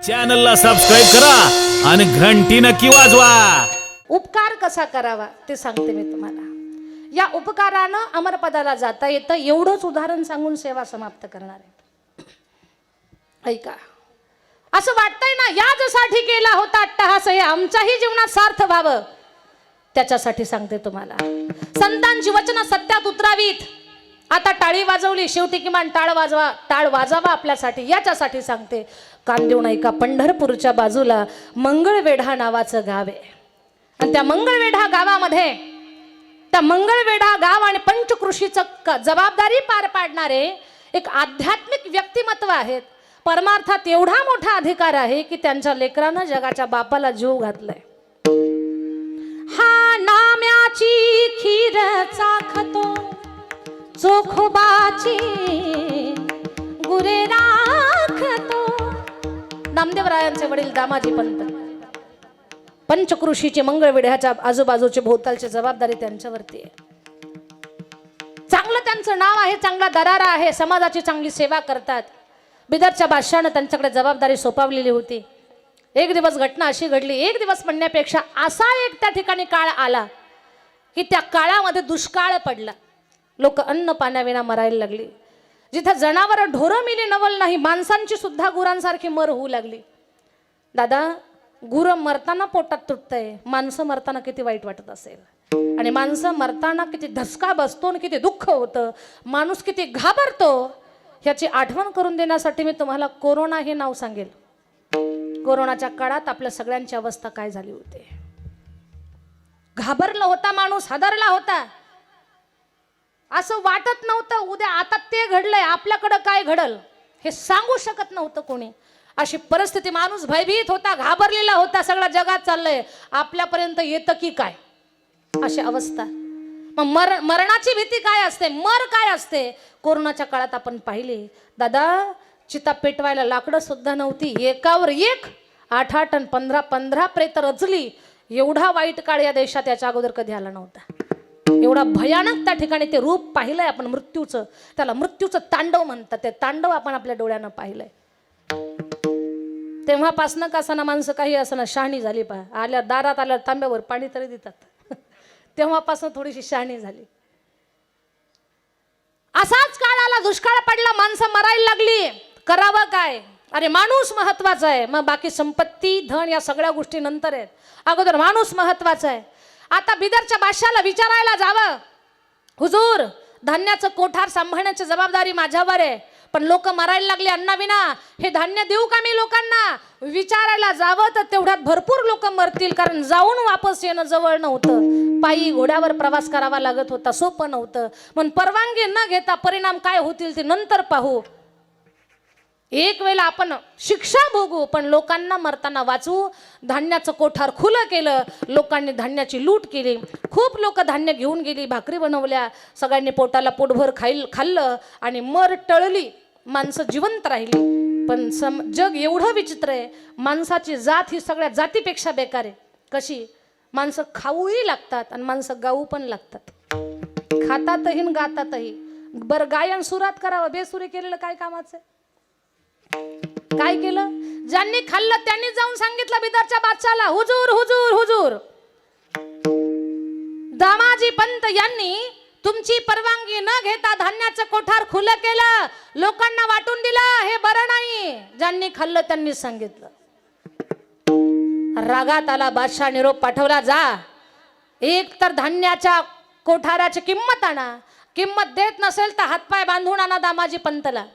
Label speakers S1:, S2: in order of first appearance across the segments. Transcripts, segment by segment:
S1: चॅनलला सबस्क्राईब करा आणि घंटी नक्की वाजवा।
S2: उपकार कसा करावा ते सांगते मी तुम्हाला। या उपकारानं अमरपदाला जाता येतं एवढंच उदाहरण सांगून सेवा समाप्त करणार आहे। ऐका, असं वाटतंय ना याच्यासाठी केला होता अट्टहास हे आमच्याही जीवनात सार्थ व्हावं, त्याच्यासाठी सांगते तुम्हाला। संतांची वचनं सत्यात उतरावीत। आता टाळी वाजवली, शेवटी किमान टाळ वाजावा आपल्यासाठी, याच्यासाठी सांगते। कान देऊन ऐका, पंढरपूरच्या बाजूला मंगळवेढा नावाचं गाव आहे आणि त्या मंगळवेढा गावामध्ये त्या मंगळवेढा गाव आणि पंचकृषीचं जबाबदारी पार पाडणारे एक आध्यात्मिक व्यक्तिमत्व आहेत। परमार्थात एवढा मोठा अधिकार आहे की त्यांच्या लेकरानं जगाच्या बापाला जीव घातलाय। हा नाम्याची खीर चाखतो चोखोबाची गुरे राखतो। नामदेवरायांचे वडील दामाजी पंत पंचकृषीचे मंगळवेढ्याच्या आजूबाजूचे भोवतालची जबाबदारी त्यांच्यावरती आहे। चांगलं त्यांचं नाव आहे, चांगला दरारा आहे, समाजाची चांगली सेवा करतात। बिदरच्या बादशाहानं त्यांच्याकडे जबाबदारी सोपवलेली होती। एक दिवस घटना अशी घडली, एक दिवस म्हणण्यापेक्षा असा एक त्या ठिकाणी काळ आला की त्या काळामध्ये दुष्काळ पडला। लोक अन्न पाण्याविना मरायला लागली। जिथं जनावर ढोरं मिली नवल नाही, माणसांची सुद्धा गुरांसारखी मर होऊ लागली। दादा, गुरं मरताना पोटात तुटतंय, माणसं मरताना किती वाईट वाटत असेल, आणि माणसं मरताना किती धसका बसतो आणि किती दुःख होतं, माणूस किती घाबरतो, ह्याची आठवण करून देण्यासाठी मी तुम्हाला कोरोना हे नाव सांगेल। कोरोनाच्या काळात आपल्या सगळ्यांची अवस्था काय झाली होती। घाबरला होता माणूस, हादरला होता। असं वाटत नव्हतं उद्या आता ते घडलंय, आपल्याकडं काय घडल हे सांगू शकत नव्हतं कोणी। अशी परिस्थिती, माणूस भयभीत होता, घाबरलेला होता, सगळ्या जगात चाललंय, आपल्यापर्यंत येतं की काय, अशी अवस्था। मग मरणाची भीती काय असते, मर काय असते, कोरोनाच्या काळात आपण पाहिली। दादा, चिता पेटवायला लाकडं सुद्धा नव्हती, एकावर एक 8-8 आणि 15-15 प्रेत रचली। एवढा वाईट काळ या देशात याच्या अगोदर कधी आला नव्हता। एवढा भयानक त्या ठिकाणी ते रूप पाहिलंय आपण मृत्यूचं, त्याला मृत्यूचं तांडव म्हणतात। ते तांडव आपण आपल्या डोळ्यानं पाहिलंय। तेव्हापासनं कसं माणसं काही असं शहाणी झाली, पहा आल्या दारात आल्या तांब्यावर पाणी तरी देतात तेव्हापासून थोडीशी शहाणी झाली। असाच काळ आला, दुष्काळ पडला, माणसं मरायला लागली, करावं काय। अरे माणूस महत्वाचा आहे, मग बाकी संपत्ती धन या सगळ्या गोष्टी नंतर आहेत, अगोदर माणूस महत्वाचा आहे। आता बिदरच्या बादशाहाला विचारायला जावं, हुजूर धान्याचं कोठार सांभाळण्याची जबाबदारी माझ्यावर आहे, पण लोक मरायला लागले अन्नाविना, हे धान्य देऊ का मी लोकांना। विचारायला जावं तर तेवढ्यात भरपूर लोक मरतील, कारण जाऊन वापस येणं जवळ नव्हतं, पायी घोड्यावर प्रवास करावा लागत होता, सोपं नव्हतं। पण परवानगी न घेता परिणाम काय होतील ते नंतर पाहू, एक वेळेला आपण शिक्षा भोगू, पण लोकांना मरताना वाचवू। धान्याचं कोठार खुलं केलं, लोकांनी धान्याची लूट केली, खूप लोक धान्य घेऊन गेली, भाकरी बनवल्या, सगळ्यांनी पोटाला पोटभर खाल्लं आणि मर टळली, माणसं जिवंत राहिली। पण जग एवढं विचित्र आहे, माणसाची जात ही सगळ्या जातीपेक्षा बेकार आहे। कशी, माणसं खाऊही लागतात आणि माणसं गाऊ पण लागतात, खातातही आणि गातातही। बरं गायन सुरात करावं, बेसुरी केलेलं काय कामाचं। काय केलं, ज्यांनी खाल्लं त्यांनी जाऊन सांगितलं बिदरच्या बादशाला, हुजूर हुजूर हुजूर, दामाजी पंत यांनी तुमची परवानगी न घेता धान्याचं कोठार खुलं केलं, लोकांना वाटून दिलं, हे बरं नाही। ज्यांनी खाल्लं त्यांनी सांगितलं। रागात आला बादशाह, निरोप पाठवला, जा एक तर धान्याच्या कोठाराची किंमत आणा, किंमत देत नसेल तर हातपाय बांधून आणा दामाजी पंतला।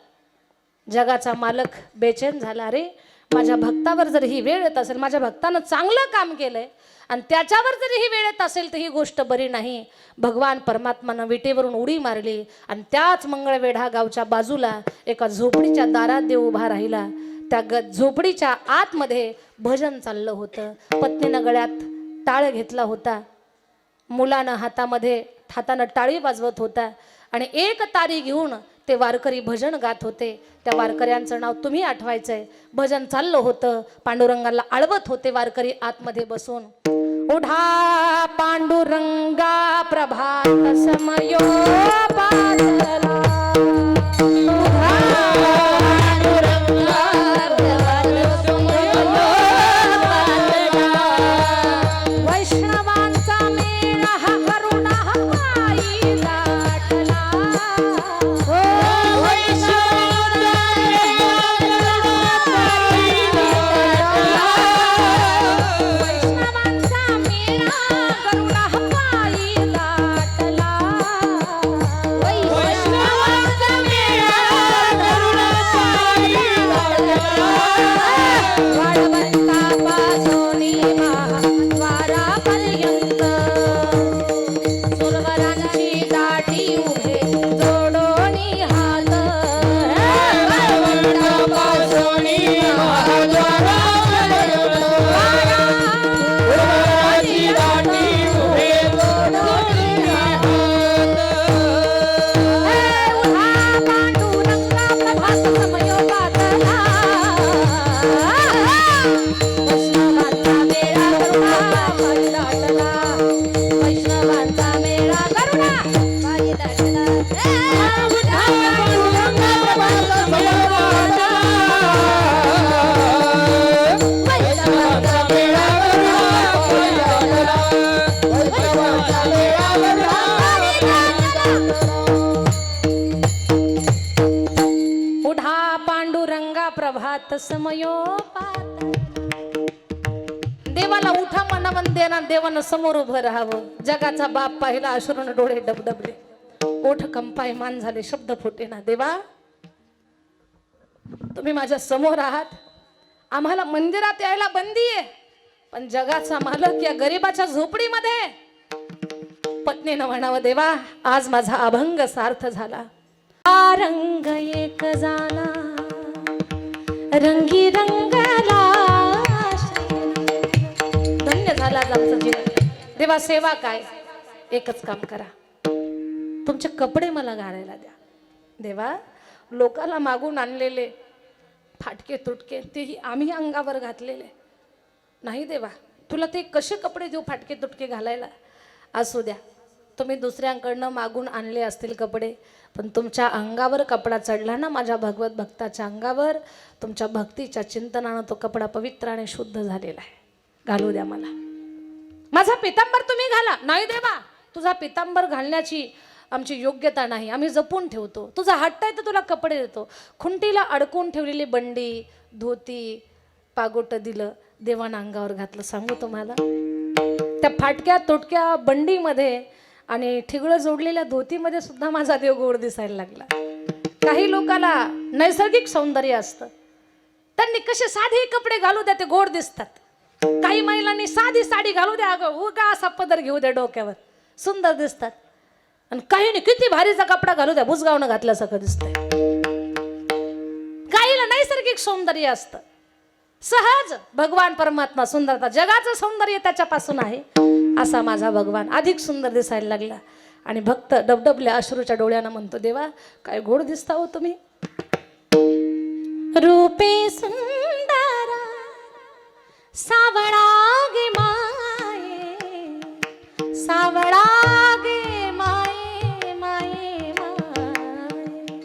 S2: जगाचा मालक बेचैन झाला, रे माझ्या भक्तावर जर ही वेळ येत असेल, माझ्या भक्तानं चांगलं काम केलंय आणि त्याच्यावर जर ही वेळ येत असेल तर ही गोष्ट बरी नाही। भगवान परमात्मानं विटेवरून उडी मारली आणि त्याच मंगळवेढा गावच्या बाजूला एका झोपडीच्या दारात देव उभा राहिला। त्या झोपडीच्या आतमध्ये भजन चाललं होतं, पत्नीनं गळ्यात टाळ घेतला होता, मुलानं हातानं टाळी वाजवत होता आणि एक तारी घेऊन ते वारकरी भजन गात होते। त्या वारकऱ्यांचं नाव तुम्ही आठवायचंय। भजन चाललं होतं, पांडुरंगाला आळवत होते वारकरी आतमध्ये बसून। ओढा पांडुरंगा प्रभात समयो पातला, ओढा पांडुरंगा प्रभात समयो समयोपात. देवाला उठा मनावन देणार, देवानं समोर उभं राहावं. जगाचा बाप पाहिला, अश्रूने डोळे डबडबले, ओठ कंपायमान झाले, शब्द फुटे ना. देवा, तुम्ही माझ्या समोर आहात, आम्हाला मंदिरात यायला बंदी आहे, पण जगाचा मालक या गरीबाच्या झोपडीमध्ये. पत्नीनं म्हणावं, देवा आज माझा अभंग सार्थ झाला. हा रंग एक झाला रंगी रंगला, धन्य झाला आज आमचं जीवन. देवा सेवा काय, एकच काम करा, तुमचे कपडे मला घालायला द्या. देवा, लोकाला मागून आणलेले फाटके तुटके तेही आम्ही अंगावर घातलेले नाही. देवा, तुला ते कसे कपडे देऊ फाटके तुटके घालायला? असू द्या, तुम्ही दुसऱ्यांकडनं मागूला आणले असतील कपडे, पण तुमच्या अंगावर कपडा चढला ना, माझ्या भगवत भक्ताच्या अंगावर, तुमच्या भक्तीच्या चिंतनानं तो कपडा पवित्र आणि शुद्ध झालेला आहे. घालू द्या मला. माझा पितांबर तुम्ही घाला. नाही देवा, तुझा पितांबर घालण्याची आमची योग्यता नाही, आम्ही जपून ठेवतो. तुझा हट्ट आहे तर तुला कपडे देतो. खुंटीला अडकून ठेवलेली बंडी, धोती, पागोट दिलं, देवानं अंगावर घातलं. सांगू तुम्हाला, त्या फाटक्या तुटक्या बंडीमध्ये आणि ठिगळं जोडलेल्या धोतीमध्ये सुद्धा माझा देव गोड दिसायला लागला. काही लोकाला नैसर्गिक सौंदर्य असतं, त्यांनी कसे साधे कपडे घालू द्या ते गोड दिसतात. काही महिलांनी साधी साडी घालू द्या, अगं उगा असा पदर घेऊ द्या डोक्यावर, सुंदर दिसतात. आणि काहींनी किती भारीचा कपडा घालू द्या, भुसगावनं घातल्यासारखं दिसतंय. काहीला नैसर्गिक सौंदर्य असतं, सहज भगवान परमात्मा सुंदरता, जगाचं सौंदर्य त्याच्यापासून आहे. असा माझा भगवान अधिक सुंदर दिसायला लागला. आणि भक्त डबडबल्या अश्रूच्या डोळ्यानं म्हणतो, देवा काय गोड दिसता हो तुम्ही. रूपे सुंदरा सावळा गे माये, सावळा गे माये माये माये.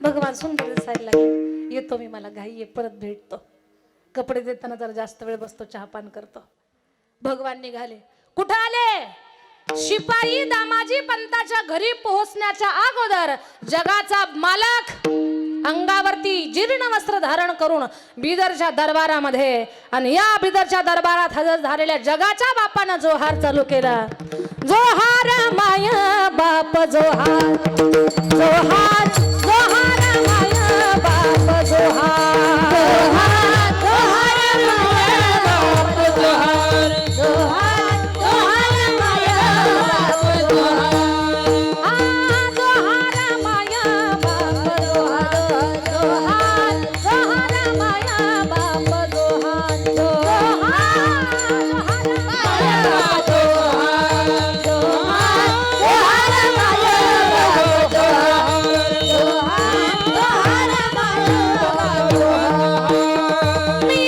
S2: भगवान सुंदर दिसायला लागले. येतो मी, मला घाई आहे, परत भेटतो. कपडे देताना जरा जास्त वेळ बसतो, चहापान करतो. भगवान निघाले. कुठं आले? शिपाई दामाजी पंताच्या घरी पोहोचण्याच्या अगोदर जगाचा मालक अंगावरती जीर्ण वस्त्र धारण करून बिदरच्या दरबारामध्ये, आणि या बिदरच्या दरबारात हजर झालेल्या जगाच्या बापानं जोहार चालू केला. जोहार माया बाप जोहार, जोहार जोहार माया बाप जोहार, जोहार जोहार माया बाप जोहार, जोहार जोहार माया बाप जोहार. जोहार माया बाप जोहार, जोहार जोहार माया बाप जोहार, जोहार जोहार माया बाप जोहार, जोहार जोहार माया बाप जोहार, जोहार जोहार माया बाप जोहार. मी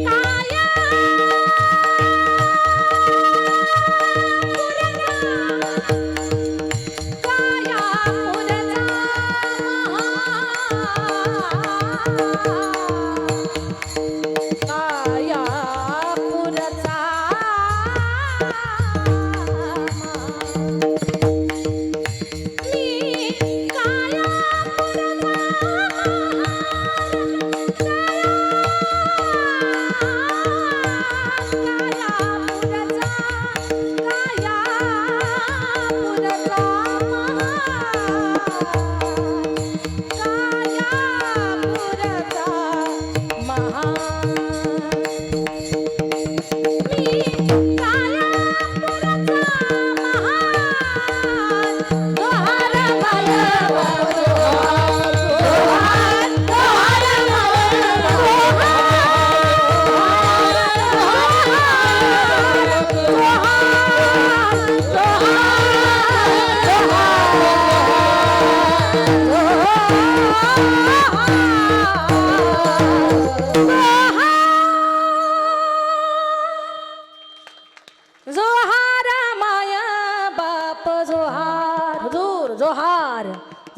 S2: काया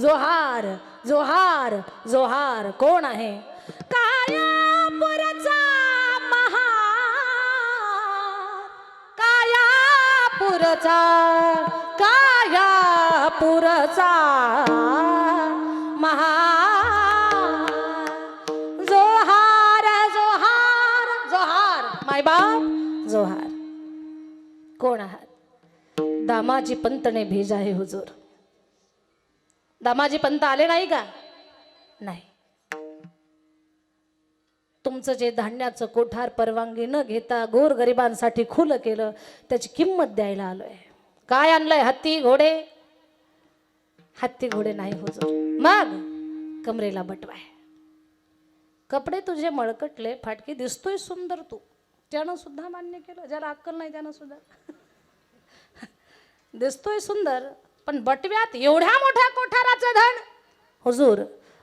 S2: जोहार जोहार जोहार. कोण आहे? कायापूरचा महार, कायापूरचा, कायापूरचा महार. जोहार मायबाप जोहार. कोण आहात? दामाजी पंतने भेजा आहे हुजूर. दामाजी पंत आले नाही का? नाही. तुमचं जे धान्याचं कोठार परवानगी न घेता गोरगरिबांसाठी खुलं केलं, त्याची किंमत द्यायला आलोय. काय आणलंय? हत्ती घोडे? हत्ती घोडे नाही हुजूर. मग कमरेला बटवाय. कपडे तुझे मळकटले, फाटके, दिसतोय सुंदर तू. त्यानं सुद्धा मान्य केलं. ज्याला अक्कल नाही त्यानं सुद्धा दिसतोय सुंदर, पण बटव्यात एवढ्या मोठ्या कोठाराचं धन. हुजूर,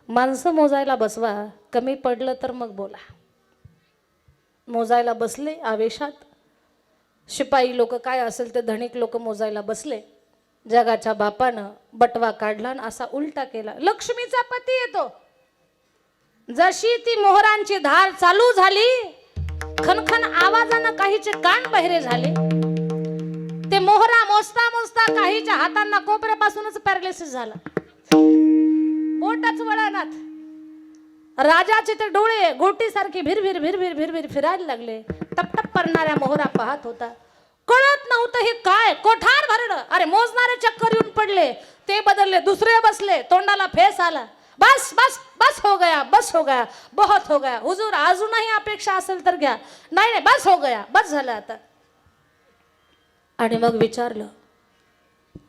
S2: माणसं मोजायला बसवा, कमी पडलं तर मग बोला. मोजायला बसले आवेशात. शिपाई लोक काय असेल ते धनिक लोक मोजायला बसले. जगाच्या बापानं बटवा काढला आणि असा उलटा केला. लक्ष्मीचा पती येतो. जशी ती मोहरांची धार चालू झाली, खनखन आवाजानं काहीचे कान बहिरे झाले. ते मोहरा मोजता मोजता काहीच्या हातांना कोपऱ्यापासूनच पॅरालिसिस झाला. बोटच वळणात. राजाचे ते डोळे गोटीसारखे भिरभिर भिरभिर भिरभिर फिरायला लागले. टपटप करणाऱ्या मोहरा पाहत होता. कळत नव्हतं हे काय. कोठार भरलं. अरे मोजणारे चक्कर येऊन पडले. ते बदलले, दुसरे बसले. तोंडाला फेस आला. बस बस बस हो गया, बस हो गया, बहुत हो गया. हुजूर, अजूनही अपेक्षा असेल तर घ्या. नाही नाही, बस हो गया, बस झालं आता. आणि मग विचारलं,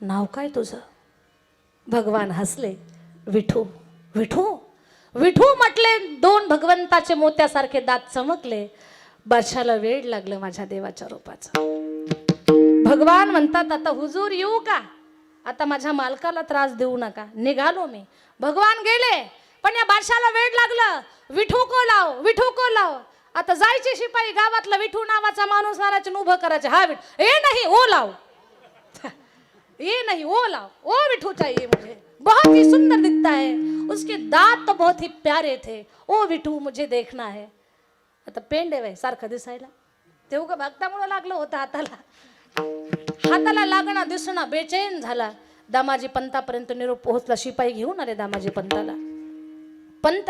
S2: नाव काय तुझं? भगवान हसले. विठू. विठू? विठू म्हटले. दोन भगवंताचे मोत्यासारखे दात चमकले. बादशाला वेळ लागलं माझ्या देवाच्या रूपाचं. भगवान म्हणतात, आता हुजूर येऊ का? आता माझ्या मालकाला त्रास देऊ नका. निघालो मी. भगवान गेले, पण या बादशाला वेळ लागलं. विठू को लाव, विठू को लाव. आता जायचे शिपाई गावातला विठू नावाचा माणूस मारायचे, उभं करायचे. हा विठू. ए नहीं, ओ लाव. ये नहीं, ओ लाव. ओ विठू चाहिए मुझे, बहुत ही सुंदर दिखता है, उसके दांत तो बहुत ही प्यारे थे. ओ विठू, मुझे देखना है. आता पेंड आहे सारखं दिसायला. ते उगा भक्तामुळे लागलं होतं हाताला. हाताला लागणं दिसणं बेचैन झाला. दामाजी पंतापर्यंत निरोप पोहोचला. शिपाई घेऊन आले दामाजी पंताला. पंत,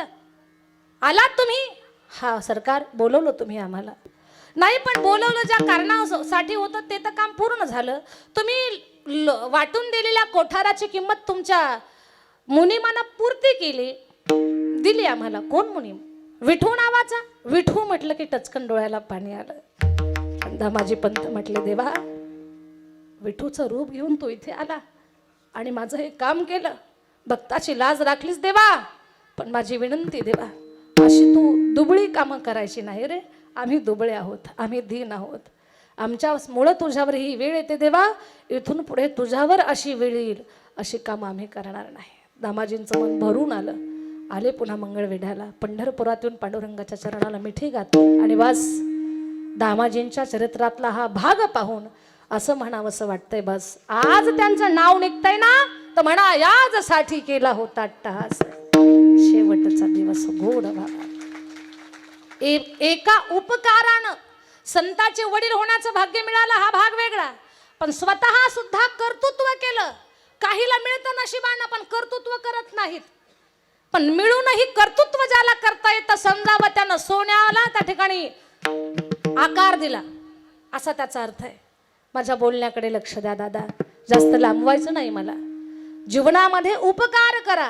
S2: आलात तुम्ही? हा सरकार, बोलवलं तुम्ही आम्हाला. नाही, पण बोलवलं ज्या कारणासाठी होतं ते तर काम पूर्ण झालं. तुम्ही वाटून दिलेल्या कोठाराची किंमत तुमच्या मुनिमानं पूर्ती केली, दिली आम्हाला. कोण मुनीम? विठू नावाचा. विठू म्हटलं की टचकन डोळ्याला पाणी आलं. दामाजी पंत म्हटले, देवा, विठूचं रूप घेऊन तो इथे आला आणि माझं हे काम केलं. भक्ताची लाज राखलीस देवा, पण माझी विनंती देवा, अशी तू दुबळी कामं करायची नाही रे. आम्ही दुबळे आहोत, आम्ही दीन आहोत. आमच्यामुळं तुझ्यावर ही वेळ येते देवा. इथून पुढे तुझ्यावर अशी वेळ येईल अशी कामं आम्ही करणार नाही. दामाजींचं मन भरून आलं. आले पुन्हा मंगळवेढ्याला. पंढरपुरातून पांडुरंगाच्या चरणाला मिठी घातली आणि बस दामाजींच्या चरित्रातला हा भाग पाहून असं म्हणावंसं वाटतंय, बस आज त्यांचं नाव निघतंय ना, तर म्हणा, याजसाठी केला होता अट्टहास. शेवटचा दिवस गोड भागा. एका उपकारानं संताचे वडील होण्याचं भाग्य मिळालं, हा भाग वेगळा. पण स्वतः सुद्धा कर्तृत्व केलं. काहीला मिळतं नशिबानं, पण कर्तृत्व करत नाहीत. पण मिळूनही कर्तृत्व ज्याला करता येतं, समजावं त्यानं सोन्याला त्या ठिकाणी आकार दिला, असा त्याचा अर्थ आहे. माझ्या बोलण्याकडे लक्ष द्या दादा, जास्त लांबवायचं नाही मला. जीवनामध्ये उपकार करा,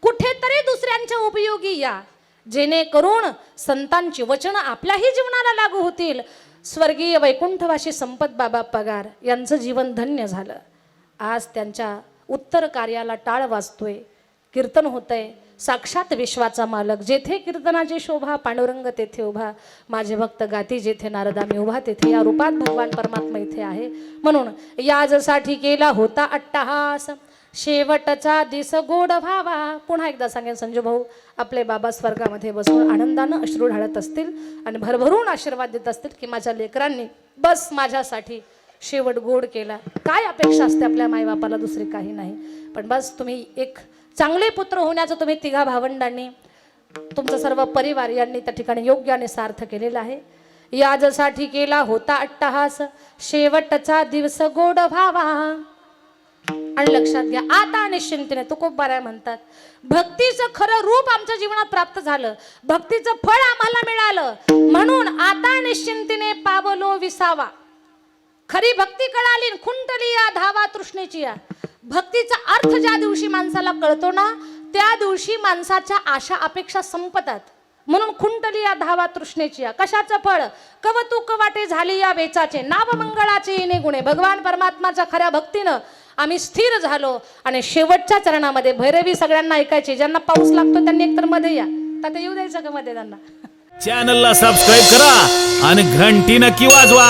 S2: कुठेतरी दुसऱ्यांच्या उपयोगी या, जेणेकरून संतांची वचनं आपल्याही जीवनाला लागू होतील. स्वर्गीय वैकुंठवासी संपत बाबा पगार यांचं जीवन धन्य झालं. आज त्यांच्या उत्तर कार्याला टाळ वाजतोय, कीर्तन होतंय. साक्षात विश्वाचा मालक, जेथे कीर्तनाची शोभा पांडुरंग तेथे उभा. माझे भक्त गाती जेथे नारदा मी उभा तेथे. या रूपात भगवान परमात्मा इथे आहे. म्हणून याजसाठी केला होता अट्टहास, शेवटचा दिस गोड व्हावा. पुन्हा एकदा सांगेन संजू भाऊ, आपले बाबा स्वर्गामध्ये बसून आनंदानं अश्रू ढाळत असतील आणि भरभरून आशीर्वाद देत असतील की माझ्या लेकरांनी बस माझ्यासाठी शेवट गोड केला. काय अपेक्षा असते आपल्या मायबापाला, दुसरी काही नाही. पण बस तुम्ही एक चांगले पुत्र होण्याचं तुम्ही तिघा भावंडांनी, तुमचा सर्व परिवार यांनी त्या ठिकाणी योग्य आणि सार्थ केलेलं आहे. याजसाठी केला होता अट्टहास, शेवटचा दिवस गोड व्हावा. आणि लक्षात घ्या, आता निश्चिंतीने तुकोबाराय म्हणतात, भक्तीचं खरं रूप आमच्या जीवनात प्राप्त झालं, भक्तीचं फळ आम्हाला मिळालं, म्हणून आता निश्चिंतीने पावलो विसावा. खरी भक्ती कळाली, खुंटली या धावा तृष्णेची या. भक्तीचा अर्थ ज्या दिवशी माणसाला कळतो ना, त्या दिवशी माणसाच्या आशा अपेक्षा संपतात. म्हणून खुंटली या धावा तृष्णेची या. कशाचं फळ? कवतुक वाटे झाली या वेचाचे, नाव मंगळाचे येणे गुणे. भगवान परमात्माच्या खऱ्या भक्तीनं आम्ही स्थिर झालो आणि शेवटच्या चरणामध्ये भैरवी सगळ्यांना ऐकायची. ज्यांना पाऊस लागतो त्यांनी एकतर मध्ये या, तर येऊ द्यायचं का मध्ये त्यांना.
S1: चॅनलला सबस्क्राईब करा आणि घंटी नक्की वाजवा.